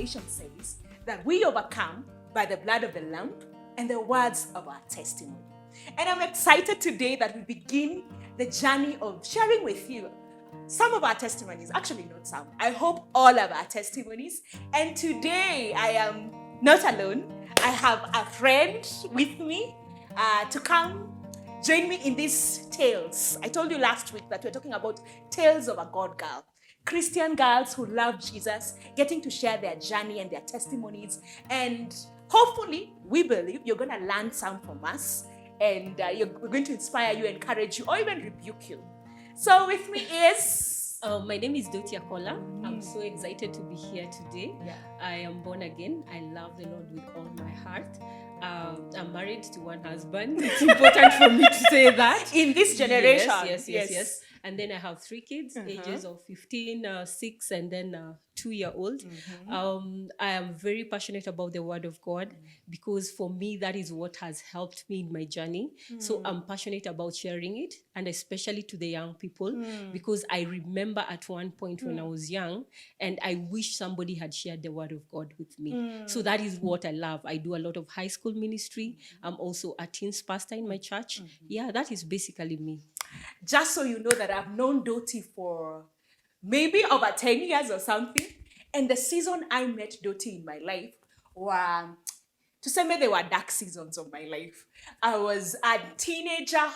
Revelation says that we overcome by the blood of the Lamb and the words of our testimony. And I'm excited today that we begin the journey of sharing with you some of our testimonies. Actually, not some. I hope all of our testimonies. And today I am not alone. I have a friend with me to come join me in these tales. I told you last week that we're talking about tales of a God girl. Christian girls who love Jesus, getting to share their journey and their testimonies. And hopefully, we believe you're going to learn some from us. And we're going to inspire you, encourage you, or even rebuke you. So with me is... my name is Dotty Akola. I'm so excited to be here today. Yeah. I am born again. I love the Lord with all my heart. I'm married to one husband. It's important for me to say that. In this generation. Yes. And then I have 3 kids, ages of 15, 6, and then 2-year-old. I am very passionate about the Word of God because for me, that is what has helped me in my journey. So I'm passionate about sharing it, and especially to the young people, because I remember at one point when I was young, and I wish somebody had shared the Word of God with me. So that is what I love. I do a lot of high school ministry. I'm also a teens pastor in my church. Yeah, that is basically me. Just so you know that I've known Dotty for maybe over 10 years or something. And the season I met Dotty in my life were, to say maybe they were dark seasons of my life. I was a teenager,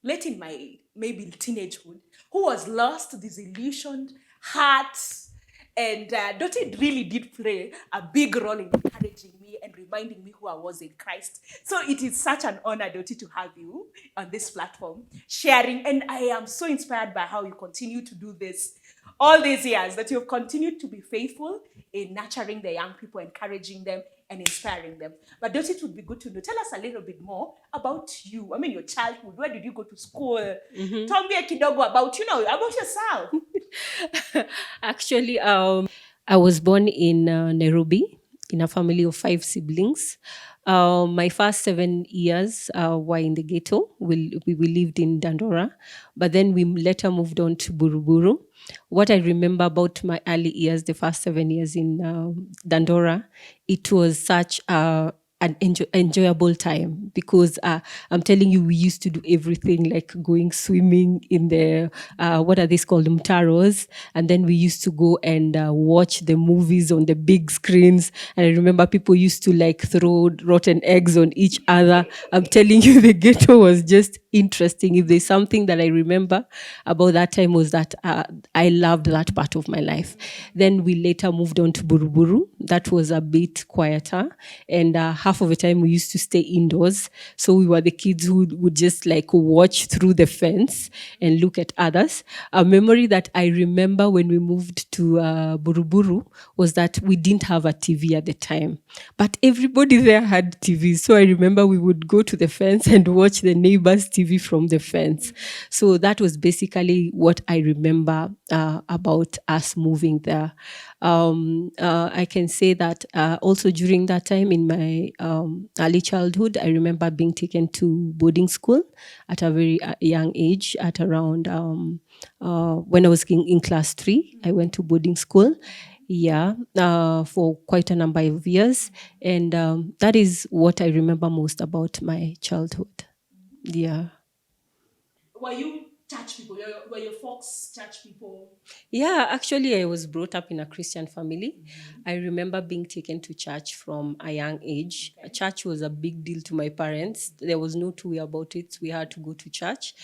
late in my maybe teenagehood, who was lost, disillusioned, hurt. And Dotty really did play a big role in encouraging me and reminding me who I was in Christ. So it is such an honor, Dotty, to have you on this platform, sharing. And I am so inspired by how you continue to do this all these years, that you've continued to be faithful in nurturing the young people, encouraging them, and inspiring them. But Dotty, it would be good to know. Tell us a little bit more about you. I mean, your childhood. Where did you go to school? Tell me a kidogo about, about yourself. Actually, I was born in Nairobi in a family of 5 siblings. My first 7 years were in the ghetto. We lived in Dandora, but then we later moved on to Buruburu. What I remember about my early years, the first 7 years in Dandora, it was such an enjoyable time because I'm telling you, we used to do everything like going swimming in the, what are these called, mtaros. And then we used to go and watch the movies on the big screens. And I remember people used to like throw rotten eggs on each other. I'm telling you, the ghetto was just interesting. If there's something that I remember about that time was that I loved that part of my life. Then we later moved on to Buruburu. That was a bit quieter. And half of the time we used to stay indoors. So we were the kids who would just like watch through the fence and look at others. A memory that I remember when we moved to Buruburu was that we didn't have a TV at the time. But everybody there had TVs. So I remember we would go to the fence and watch the neighbor's TV from the fence. So that was basically what I remember about us moving there. I can say that also during that time in my early childhood, I remember being taken to boarding school at a very young age, at around when I was in class 3, I went to boarding school. Yeah, for quite a number of years. And that is what I remember most about my childhood. Yeah. Were you church people? Were your folks church people? Yeah, actually, I was brought up in a Christian family. I remember being taken to church from a young age. Okay. Church was a big deal to my parents. There was no two way about it. We had to go to church.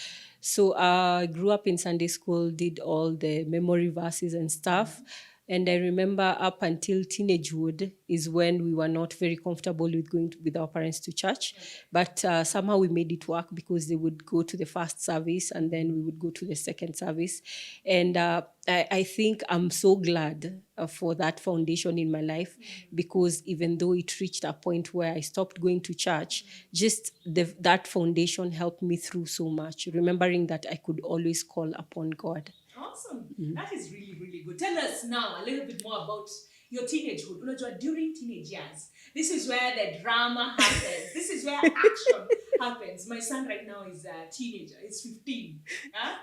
So I grew up in Sunday school, did all the memory verses and stuff. And I remember up until teenagehood is when we were not very comfortable with going with our parents to church. But somehow we made it work because they would go to the first service and then we would go to the second service. And I think I'm so glad for that foundation in my life because even though it reached a point where I stopped going to church, just that foundation helped me through so much, remembering that I could always call upon God. Awesome. That is really, really good. Tell us now a little bit more about your teenagehood. During teenage years, this is where the drama happens. This is where action happens. My son right now is a teenager. He's 15. Huh?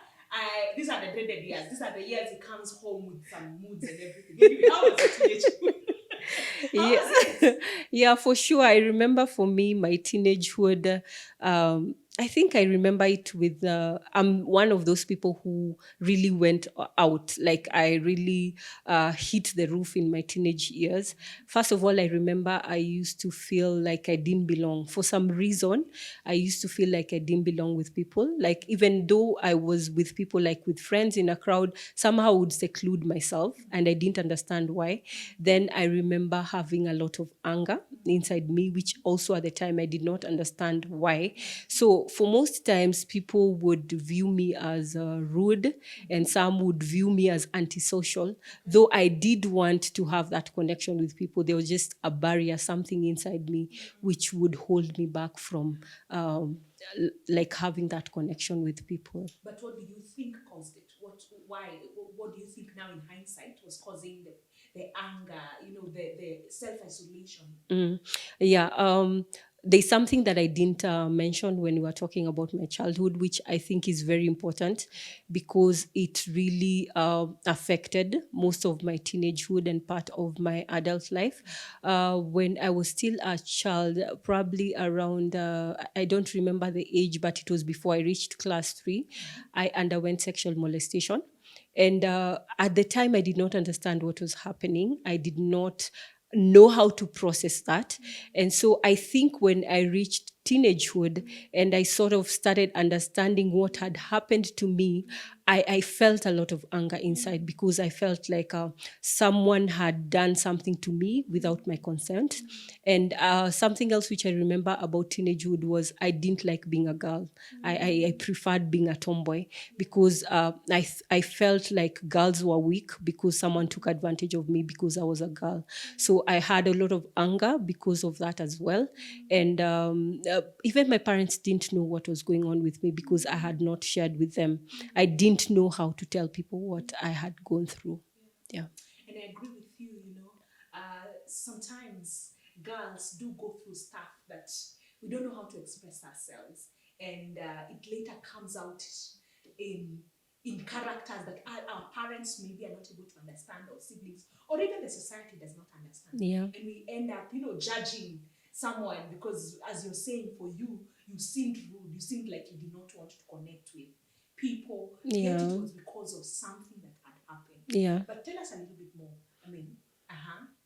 These are the dreaded years. These are the years he comes home with some moods and everything. Anyway, how was your teenagehood? How Yeah, was it? yeah, for sure. I remember for me, my teenagehood. I think I remember it with. I'm one of those people who really went out. Like I really hit the roof in my teenage years. First of all, I remember I used to feel like I didn't belong. For some reason, I used to feel like I didn't belong with people. Like even though I was with people, like with friends in a crowd, somehow I would seclude myself, and I didn't understand why. Then I remember having a lot of anger inside me, which also at the time I did not understand why. So for most times, people would view me as rude, and some would view me as antisocial. Though I did want to have that connection with people, there was just a barrier, something inside me, which would hold me back from like having that connection with people. But what do you think caused it? Why? What do you think now in hindsight was causing the anger? The self isolation. Yeah. There's something that I didn't mention when we were talking about my childhood, which I think is very important because it really affected most of my teenagehood and part of my adult life. When I was still a child, probably around, I don't remember the age, but it was before I reached class 3, I underwent sexual molestation. And at the time, I did not understand what was happening. I did not know how to process that. And so I think when I reached teenagehood and I sort of started understanding what had happened to me, I felt a lot of anger inside because I felt like someone had done something to me without my consent. And something else which I remember about teenagehood was I didn't like being a girl. I preferred being a tomboy because I felt like girls were weak because someone took advantage of me because I was a girl. So I had a lot of anger because of that as well. And even my parents didn't know what was going on with me because I had not shared with them. I didn't know how to tell people what I had gone through. Yeah. And I agree with you, sometimes girls do go through stuff that we don't know how to express ourselves. And it later comes out in characters that our parents maybe are not able to understand, or siblings, or even the society does not understand. Yeah. And we end up, judging someone because, as you're saying, for you, you seemed rude, you seemed like you did not want to connect with people, yet Yeah. it was because of something that had happened. Yeah. But tell us a little bit more. I mean,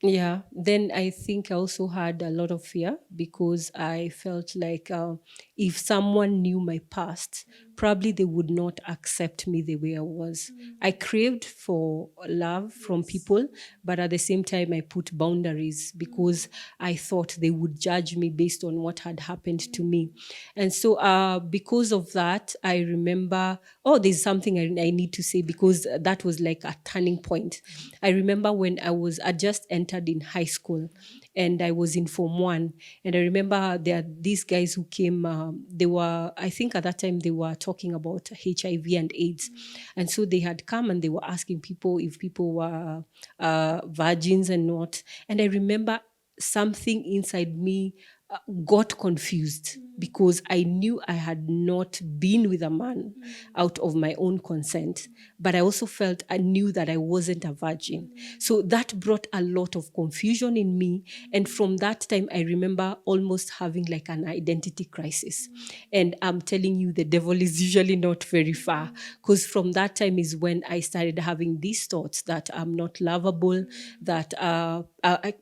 Yeah, then I think I also had a lot of fear because I felt like if someone knew my past, probably they would not accept me the way I was. I craved for love from people, but at the same time, I put boundaries because I thought they would judge me based on what had happened to me. And so, because of that, I remember, oh, there's something I need to say because that was like a turning point. I remember when I just entered in high school and I was in Form 1. And I remember there are these guys who came, they were, I think at that time they were talking about HIV and AIDS. And so they had come and they were asking people if people were virgins and not. And I remember something inside me got confused because I knew I had not been with a man out of my own consent, but I also felt I knew that I wasn't a virgin. So that brought a lot of confusion in me. And from that time, I remember almost having like an identity crisis. And I'm telling you, the devil is usually not very far because from that time is when I started having these thoughts that I'm not lovable, that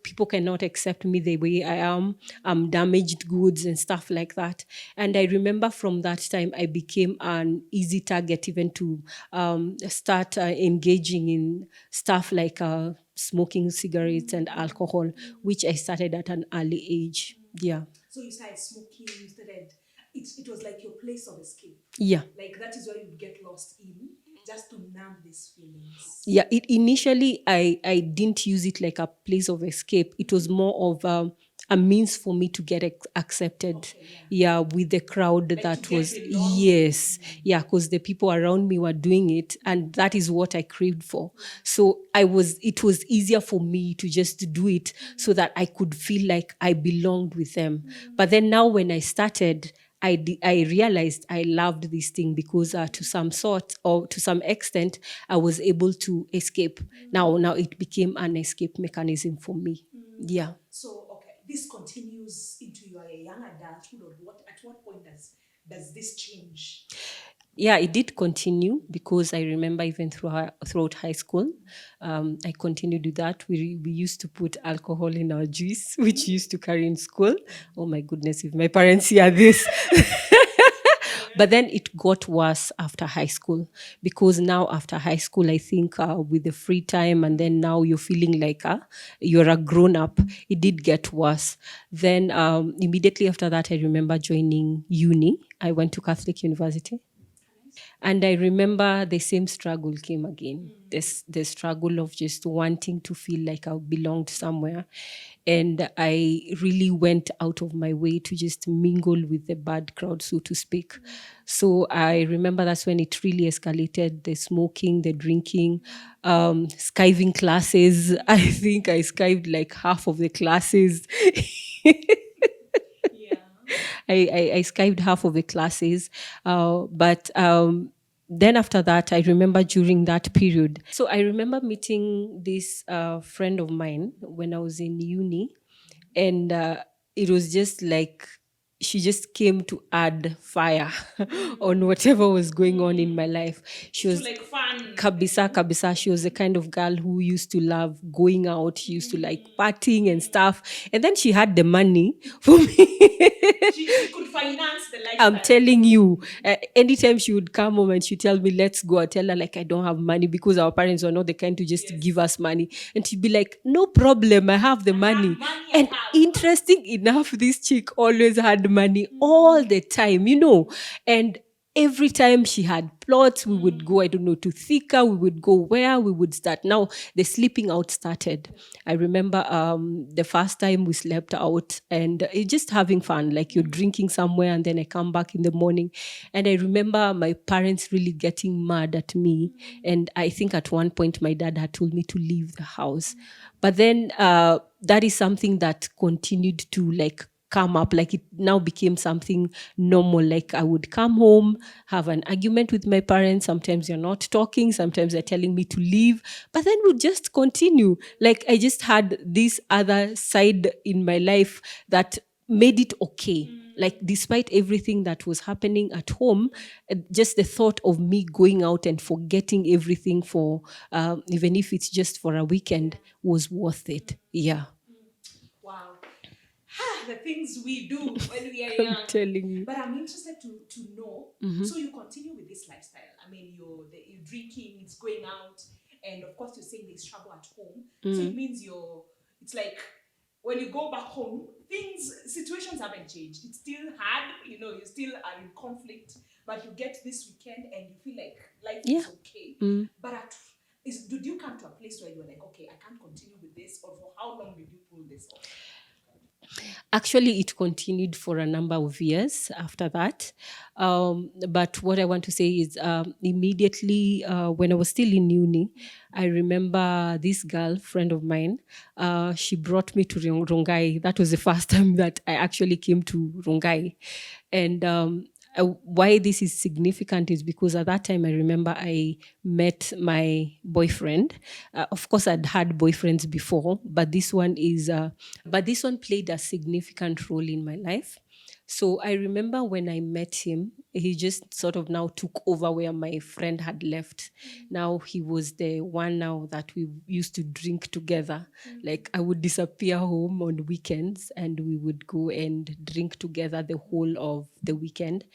people cannot accept me the way I am. I'm damaged goods and stuff like that. And I remember from that time, I became an easy target even to start engaging in stuff like smoking cigarettes and alcohol, which I started at an early age. Yeah. so you started smoking, you started, it was like your place of escape. Yeah. Like that is where you get lost in, just to numb these feelings. Yeah, it initially I didn't use it like a place of escape. It was more of a means for me to get accepted. Okay, Yeah, with the crowd Like to that get was belonging. yes, yeah, because the people around me were doing it, and that is what I craved for. So it was easier for me to just do it so that I could feel like I belonged with them. But then now when I started, I realized I loved this thing because to some sort or to some extent, I was able to escape. Now it became an escape mechanism for me. Yeah. So, okay, this continues into your young adulthood, or what? At what point does this change? Yeah, it did continue because I remember even throughout high school, I continued with that. We used to put alcohol in our juice, which we used to carry in school. Oh my goodness, if my parents hear this. But then it got worse after high school, because now after high school, I think with the free time, and then now you're feeling like you're a grown up, it did get worse. Then immediately after that, I remember joining uni. I went to Catholic University. And I remember the same struggle came again. This the struggle of just wanting to feel like I belonged somewhere. And I really went out of my way to just mingle with the bad crowd, so to speak. So I remember that's when it really escalated, the smoking, the drinking, skiving classes. I think I skived like half of the classes. Yeah. I skived half of the classes. But then after that, I remember during that period. So I remember meeting this friend of mine when I was in uni. And it was just like she just came to add fire on whatever was going on in my life. She To was like fun. kabisa. She was the kind of girl who used to love going out. She used to like partying and stuff. And then she had the money for me. She could finance the lifestyle. I'm telling you, anytime she would come home and she'd tell me, let's go, I tell her, like, I don't have money, because our parents were not the kind to just give us money. And she'd be like, no problem, I have the money. And interesting enough, this chick always had money all the time, And every time she had plots, we would go, I don't know, to Thika, we would go where, we would start. Now, the sleeping out started. I remember the first time we slept out, and just having fun, like you're drinking somewhere, and then I come back in the morning. And I remember my parents really getting mad at me. And I think at one point, my dad had told me to leave the house. But then that is something that continued to like come up, like it now became something normal. Like I would come home, have an argument with my parents, sometimes you're not talking, sometimes they're telling me to leave, but then we'd just continue. Like I just had this other side in my life that made it okay. Like despite everything that was happening at home, just the thought of me going out and forgetting everything for even if it's just for a weekend was worth it. Yeah. Wow. The things we do when we are I'm young. telling you. But I'm interested to know. So you continue with this lifestyle. I mean, you're drinking, it's going out, and of course you're saying there's trouble at home. So it means it's like when you go back home, situations haven't changed. It's still hard, you still are in conflict, but you get this weekend and you feel like life is okay. But did you come to a place where you're like, okay, I can't continue with this, or for how long did you pull this off? Actually, it continued for a number of years after that. But what I want to say is immediately when I was still in uni, I remember this girl, friend of mine, she brought me to Rongai. That was the first time that I actually came to Rongai. And why this is significant is because at that time I remember I met my boyfriend. Of course, I'd had boyfriends before, but this one played a significant role in my life. So I remember when I met him, he just sort of now took over where my friend had left. Now he was the one now that we used to drink together. Like I would disappear home on weekends and we would go and drink together the whole of the weekend.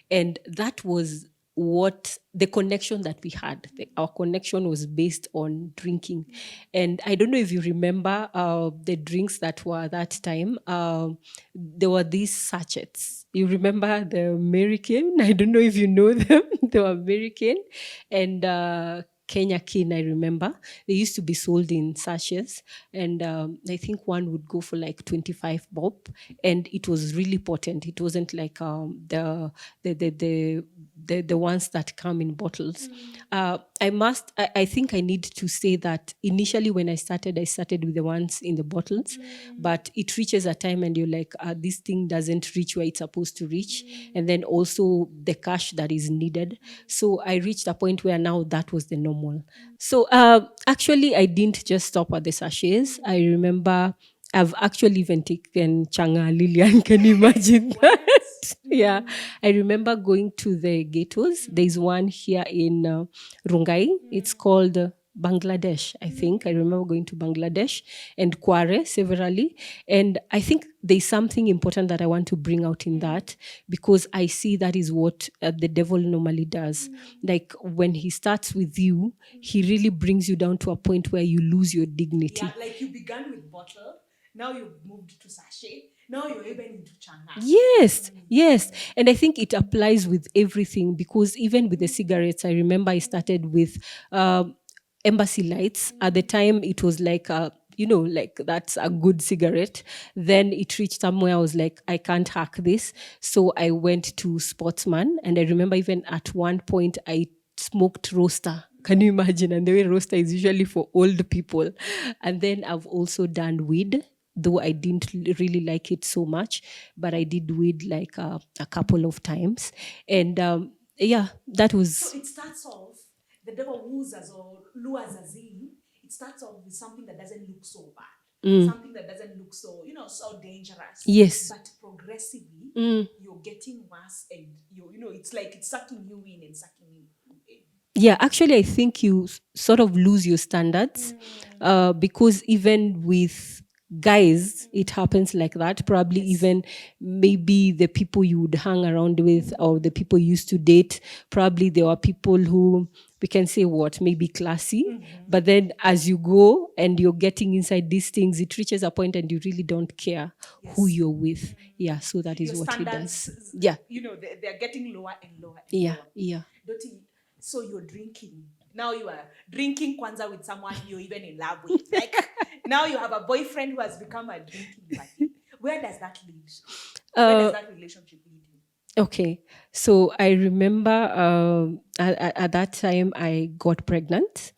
And that was what the connection that we had. Our connection was based on drinking. And I don't know if you remember the drinks that were that time. There were these sachets. You remember the American? I don't know if you know them. They were American. And Kenya Kin, I remember. They used to be sold in sachets. And I think one would go for like 25 bob. And it was really potent. It wasn't like the ones that come in bottles. I think I need to say that initially when I started with the ones in the bottles, but it reaches a time and you're like, this thing doesn't reach where it's supposed to reach. And then also the cash that is needed. So I reached a point where now that was the normal. So actually I didn't just stop at the sachets. I remember I've actually even taken Changa Lilian. Can you imagine that? Yeah. I remember going to the ghettos. There's one here in Rungai. It's called Bangladesh, I think. I remember going to Bangladesh and Kware severally. And I think there's something important that I want to bring out in that, because I see that is what the devil normally does. Like when he starts with you, he really brings you down to a point where you lose your dignity. Yeah, like you began with bottle, now you've moved to sachet, now you're even into changa. Yes. And I think it applies with everything, because even with the cigarettes, I remember I started with embassy lights. At the time, it was like like that's a good cigarette. Then it reached somewhere I was like, I can't hack this. So I went to Sportsman. And I remember even at one point, I smoked roaster. Can you imagine? And the way roaster is usually for old people. And then I've also done weed, though I didn't really like it so much, but I did weed like a couple of times. And that was. So it starts off, the devil woos us or lures us in. It starts off with something that doesn't look so bad, something that doesn't look so, so dangerous. Yes. But progressively, you're getting worse, and it's like it's sucking you in and sucking you in. Yeah, actually, I think you sort of lose your standards because even with guys, it happens like that. Probably even maybe the people you would hang around with or the people you used to date, probably there were people who we can say maybe classy. But then as you go and you're getting inside these things, it reaches a point and you really don't care who you're with. Yeah, so that is Your what he standards, does. Yeah. They're getting lower and lower and Yeah, lower. yeah. Dotty, so you're drinking. Now you are drinking Kwanzaa with someone you're even in love with. Like now you have a boyfriend who has become a drinking buddy. Where does that lead? Where does that relationship lead you? Okay. So I remember at that time I got pregnant.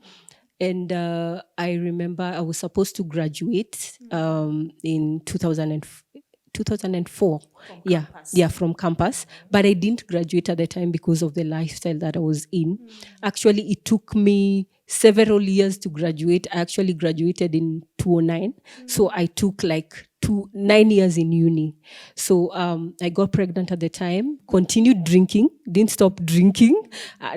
And I remember I was supposed to graduate in 2004. From campus. But I didn't graduate at the time because of the lifestyle that I was in. Actually, it took me several years to graduate. I actually graduated in 2009. So I took like 9 years in uni. So I got pregnant at the time, continued drinking, didn't stop drinking,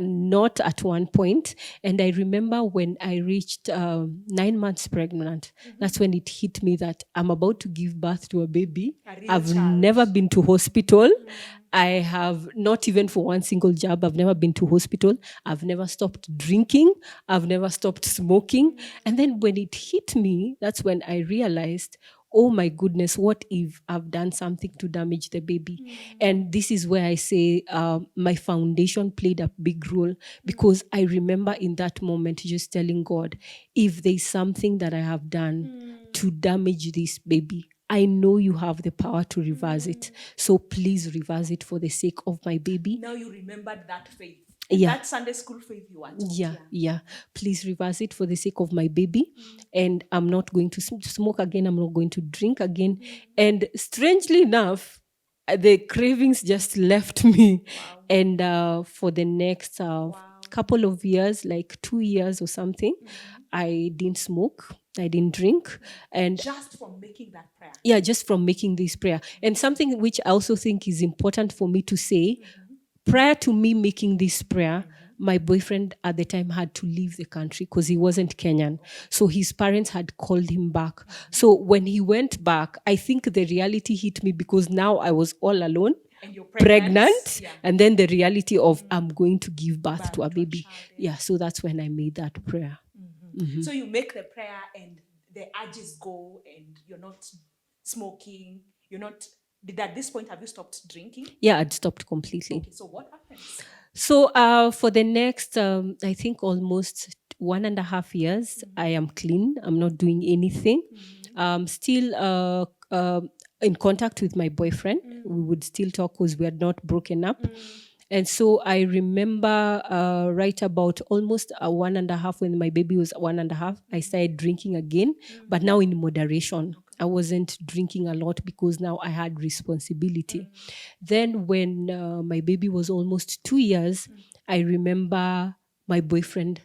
not at one point. And I remember when I reached 9 months pregnant, that's when it hit me that I'm about to give birth to a baby. I've never been to hospital. I have not even for one single jab. I've never been to hospital. I've never stopped drinking. I've never stopped smoking. And then when it hit me, that's when I realized, oh my goodness, what if I've done something to damage the baby? And this is where I say my foundation played a big role, because I remember in that moment just telling God, if there's something that I have done to damage this baby, I know you have the power to reverse it. So please reverse it for the sake of my baby. Now you remembered that faith. Yeah. That Sunday school faith you want. Yeah. Please reverse it for the sake of my baby. And I'm not going to smoke again. I'm not going to drink again. And strangely enough, the cravings just left me. Wow. And for the next couple of years, like 2 years or something, I didn't smoke. I didn't drink. And just from making that prayer. Yeah, just from making this prayer. And something which I also think is important for me to say, prior to me making this prayer, my boyfriend at the time had to leave the country because he wasn't Kenyan. So his parents had called him back. So when he went back, I think the reality hit me, because now I was all alone, and you're pregnant. And then the reality of I'm going to give birth to a baby. So that's when I made that prayer. So you make the prayer and the urges go, and you're not smoking, you're not. At this point, have you stopped drinking? Yeah, I'd stopped completely. Okay, so what happens? So for the next, I think almost 1.5 years, I am clean. I'm not doing anything. Still in contact with my boyfriend. We would still talk because we had not broken up. And so I remember right about almost 1.5, when my baby was 1.5, I started drinking again, but now in moderation. I wasn't drinking a lot because now I had responsibility. Then when my baby was almost 2 years, I remember my boyfriend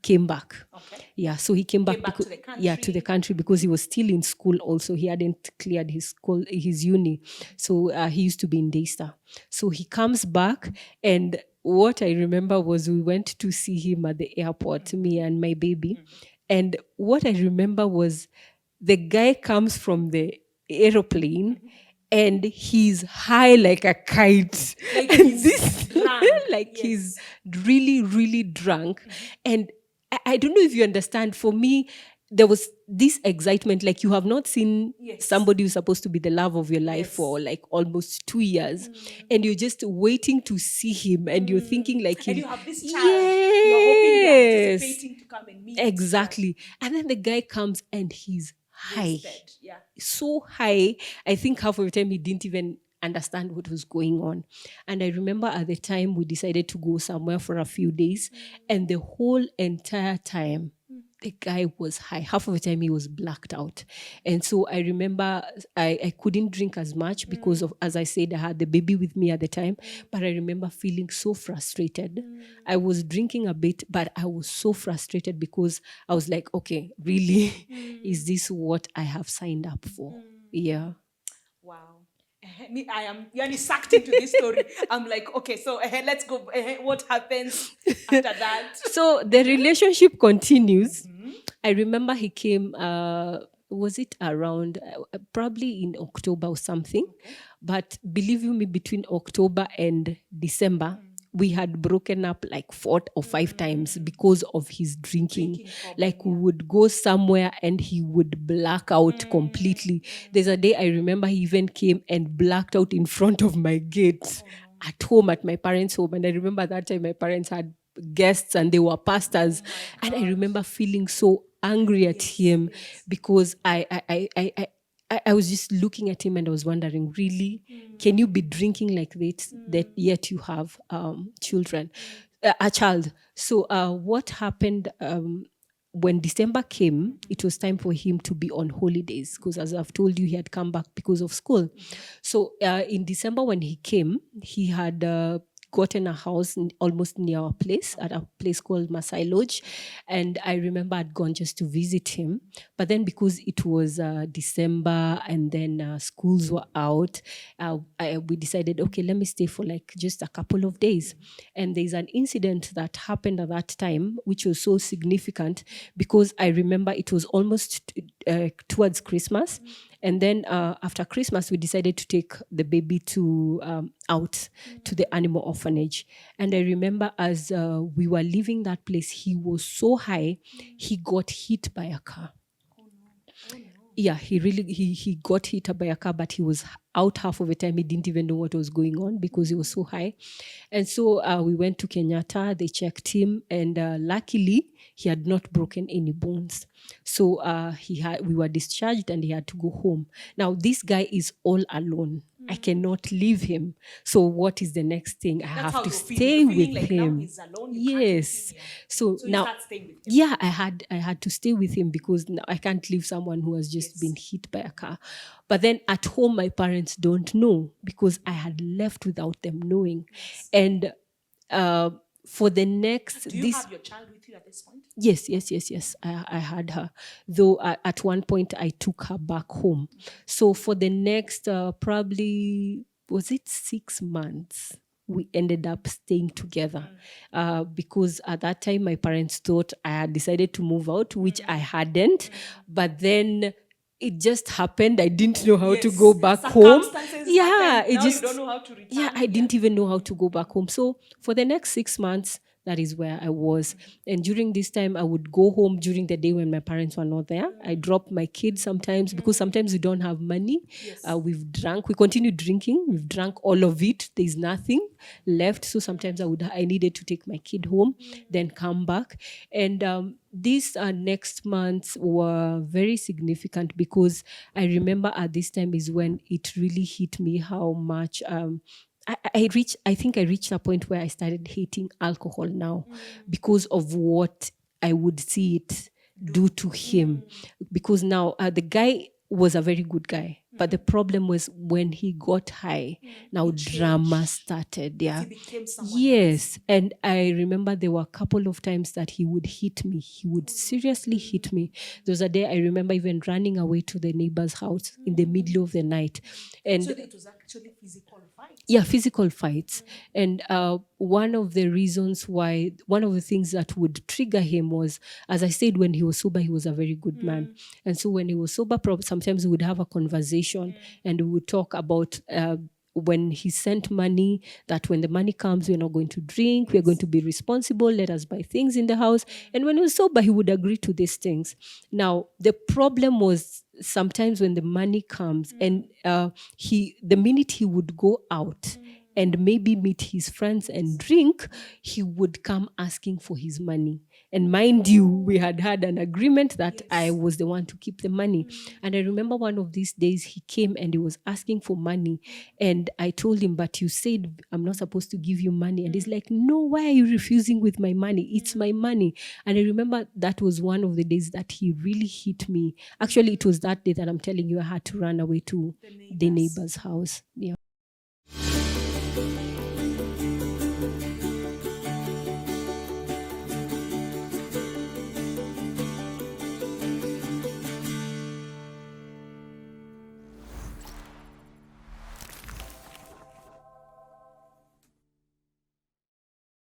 came back. Okay. Yeah, so he came back, back to the to the country because he was still in school. Also, he hadn't cleared his uni, so he used to be in Daystar. So he comes back, and what I remember was we went to see him at the airport, me and my baby, and what I remember was the guy comes from the aeroplane. And he's high like a kite. Like and he's this drunk. like Yes. he's really, really drunk. And I don't know if you understand. For me, there was this excitement, like you have not seen somebody who's supposed to be the love of your life for like almost 2 years, and you're just waiting to see him, and you're thinking like, and you have this child, you're hoping they're anticipating to come and meet. Exactly. And then the guy comes and he's high. Wasted. Yeah. So high. I think half of the time he didn't even understand what was going on. And I remember at the time we decided to go somewhere for a few days, and the whole entire time the guy was high. Half of the time he was blacked out. And so I remember I couldn't drink as much because of, as I said, I had the baby with me at the time. But I remember feeling so frustrated. I was drinking a bit, but I was so frustrated because I was like, okay, really? Is this what I have signed up for? Yeah. Wow. Me, I am really sucked into this story. I'm like, okay, so let's go. What happens after that? So the relationship continues. I remember he came, was it around probably in October or something? But believe you me, between October and December, we had broken up like 4 or 5 times because of his drinking. Like we would go somewhere and he would black out completely. There's a day I remember he even came and blacked out in front of my gate at home, at my parents' home. And I remember that time my parents had guests and they were pastors. And I remember feeling so angry at him because I was just looking at him and I was wondering, really, can you be drinking like this, that yet you have children, a child? So what happened when December came, it was time for him to be on holidays because, as I've told you, he had come back because of school. So in December when he came, he had gotten a house almost near our place, at a place called Masai Lodge. And I remember I'd gone just to visit him. But then because it was December and then schools were out, we decided, okay, let me stay for like just a couple of days. And there's an incident that happened at that time, which was so significant because I remember it was almost towards Christmas. And then after Christmas, we decided to take the baby to out to the animal orphanage. And I remember as we were leaving that place, he was so high, he got hit by a car. Yeah, he got hit by a car, but he was out half of the time. He didn't even know what was going on because he was so high. And so we went to Kenyatta, they checked him, and luckily he had not broken any bones. So we were discharged and he had to go home. Now this guy is all alone. I cannot leave him. So what is the next thing? I have to stay with like him. Now he's alone, Yes. So you now, start staying with him. yeah, I had to stay with him because now I can't leave someone who has just been hit by a car. But then at home, my parents don't know because I had left without them knowing. And for the next... Do you have your child with you at this point? Yes. I had her. Though at one point I took her back home. So for the next probably, was it 6 months? We ended up staying together because at that time my parents thought I had decided to move out, which I hadn't. But then it just happened. I didn't know how to go back home. Yeah, it just, you don't know how to return. Yeah, I didn't even know how to go back home. So for the next 6 months, that is where I was. And during this time, I would go home during the day when my parents were not there. I drop my kids sometimes because sometimes we don't have money. We've drunk. We continue drinking. We've drunk all of it. There's nothing left. So sometimes I needed to take my kid home, then come back. And these next months were very significant because I remember at this time is when it really hit me how much... I think I reached a point where I started hating alcohol now because of what I would see it do to him. Because now the guy was a very good guy. But the problem was when he got high, now drama started. Yeah. He became someone Yes. And I remember there were a couple of times that he would hit me. He would seriously hit me. There was a day I remember even running away to the neighbor's house in the middle of the night. And so it was actually physical fights. yeah, physical fights. And one of the things that would trigger him was, as I said, when he was sober, he was a very good man. And so when he was sober, sometimes we would have a conversation and we would talk about when he sent money, that when the money comes, we're not going to drink, we're going to be responsible, let us buy things in the house. And when he was sober, he would agree to these things. Now, the problem was sometimes when the money comes and the minute he would go out and maybe meet his friends and drink, he would come asking for his money. And mind you, we had an agreement that I was the one to keep the money. And I remember one of these days he came and he was asking for money. And I told him, but you said I'm not supposed to give you money. And he's like, no, why are you refusing with my money? It's my money. And I remember that was one of the days that he really hit me. Actually, it was that day that I'm telling you I had to run away to the neighbor's house. Yeah.